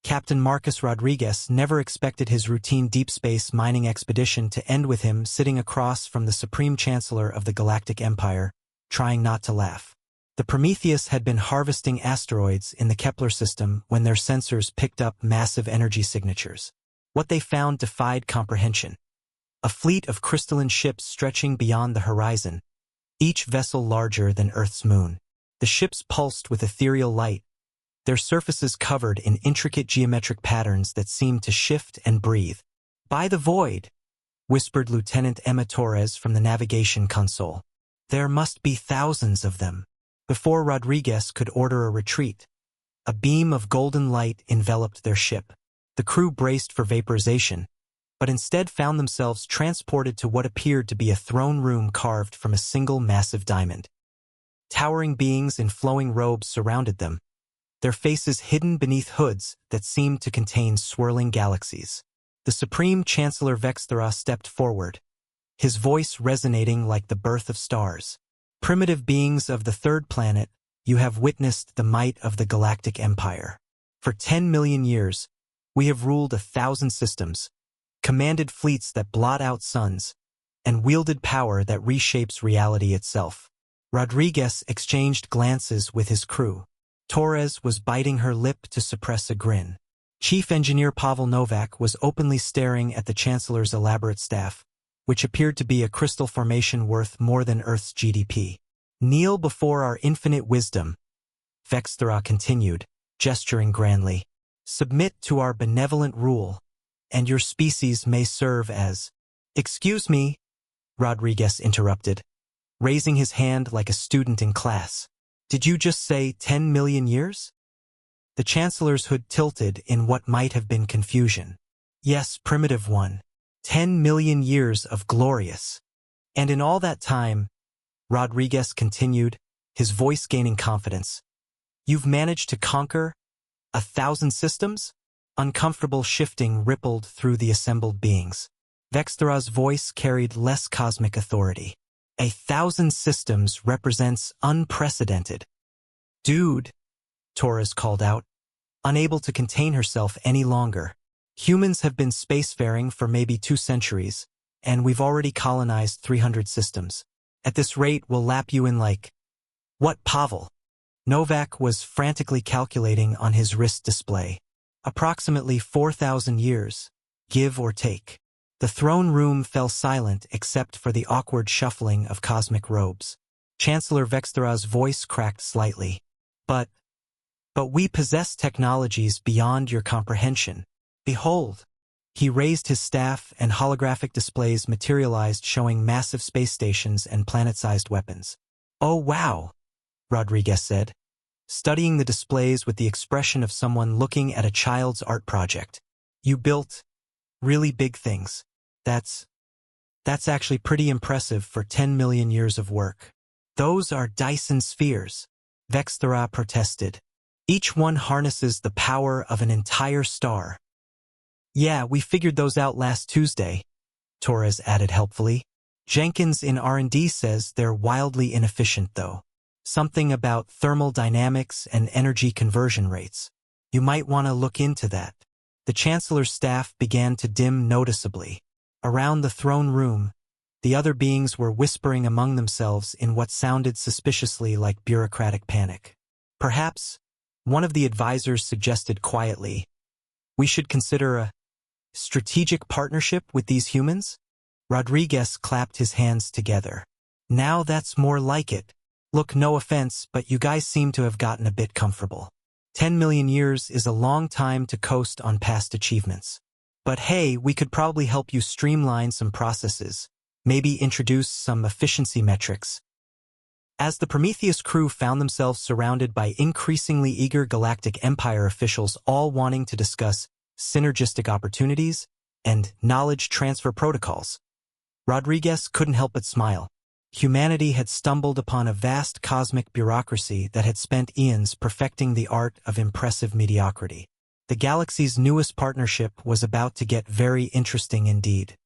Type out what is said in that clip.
Captain Marcus Rodriguez never expected his routine deep space mining expedition to end with him sitting across from the Supreme Chancellor of the Galactic Empire, trying not to laugh. The Prometheus had been harvesting asteroids in the Kepler system when their sensors picked up massive energy signatures. What they found defied comprehension. A fleet of crystalline ships stretching beyond the horizon, each vessel larger than Earth's moon. The ships pulsed with ethereal light, their surfaces covered in intricate geometric patterns that seemed to shift and breathe. "By the void," whispered Lieutenant Emma Torres from the navigation console. "There must be thousands of them." Before Rodriguez could order a retreat, a beam of golden light enveloped their ship. The crew braced for vaporization, but instead found themselves transported to what appeared to be a throne room carved from a single massive diamond. Towering beings in flowing robes surrounded them, their faces hidden beneath hoods that seemed to contain swirling galaxies. The Supreme Chancellor Vexthera stepped forward, his voice resonating like the birth of stars. "Primitive beings of the third planet, you have witnessed the might of the Galactic Empire. For 10 million years, we have ruled 1,000 systems, commanded fleets that blot out suns, and wielded power that reshapes reality itself." Rodriguez exchanged glances with his crew. Torres was biting her lip to suppress a grin. Chief Engineer Pavel Novak was openly staring at the Chancellor's elaborate staff, which appeared to be a crystal formation worth more than Earth's GDP. "Kneel before our infinite wisdom," Vexthera continued, gesturing grandly. "Submit to our benevolent rule, and your species may serve as—" "Excuse me," Rodriguez interrupted, raising his hand like a student in class. "Did you just say 10 million years?" The Chancellor's hood tilted in what might have been confusion. "Yes, primitive one. 10 million years of glorious. And in all that time," Rodriguez continued, his voice gaining confidence, "you've managed to conquer 1,000 systems?" Uncomfortable shifting rippled through the assembled beings. Vexthera's voice carried less cosmic authority. 1,000 systems represents unprecedented. "Dude," Torres called out, unable to contain herself any longer. "Humans have been spacefaring for maybe 2 centuries, and we've already colonized 300 systems. At this rate, we'll lap you in like—" "What, Pavel?" Novak was frantically calculating on his wrist display. "Approximately 4,000 years, give or take." The throne room fell silent except for the awkward shuffling of cosmic robes. Chancellor Vexthera's voice cracked slightly. But we possess technologies beyond your comprehension. Behold." He raised his staff and holographic displays materialized showing massive space stations and planet-sized weapons. "Oh wow," Rodriguez said, studying the displays with the expression of someone looking at a child's art project. "You built really big things. That's actually pretty impressive for 10 million years of work." "Those are Dyson spheres," Vexthera protested. "Each one harnesses the power of an entire star." "Yeah, we figured those out last Tuesday," Torres added helpfully. "Jenkins in R&D says they're wildly inefficient though. Something about thermal dynamics and energy conversion rates. You might want to look into that." The Chancellor's staff began to dim noticeably. Around the throne room, the other beings were whispering among themselves in what sounded suspiciously like bureaucratic panic. Perhaps, one of the advisors suggested quietly, "We should consider a strategic partnership with these humans?" Rodriguez clapped his hands together. "Now that's more like it. Look, no offense, but you guys seem to have gotten a bit comfortable. 10 million years is a long time to coast on past achievements. But hey, we could probably help you streamline some processes, maybe introduce some efficiency metrics." As the Prometheus crew found themselves surrounded by increasingly eager Galactic Empire officials all wanting to discuss synergistic opportunities and knowledge transfer protocols, Rodriguez couldn't help but smile. Humanity had stumbled upon a vast cosmic bureaucracy that had spent eons perfecting the art of impressive mediocrity. The galaxy's newest partnership was about to get very interesting indeed.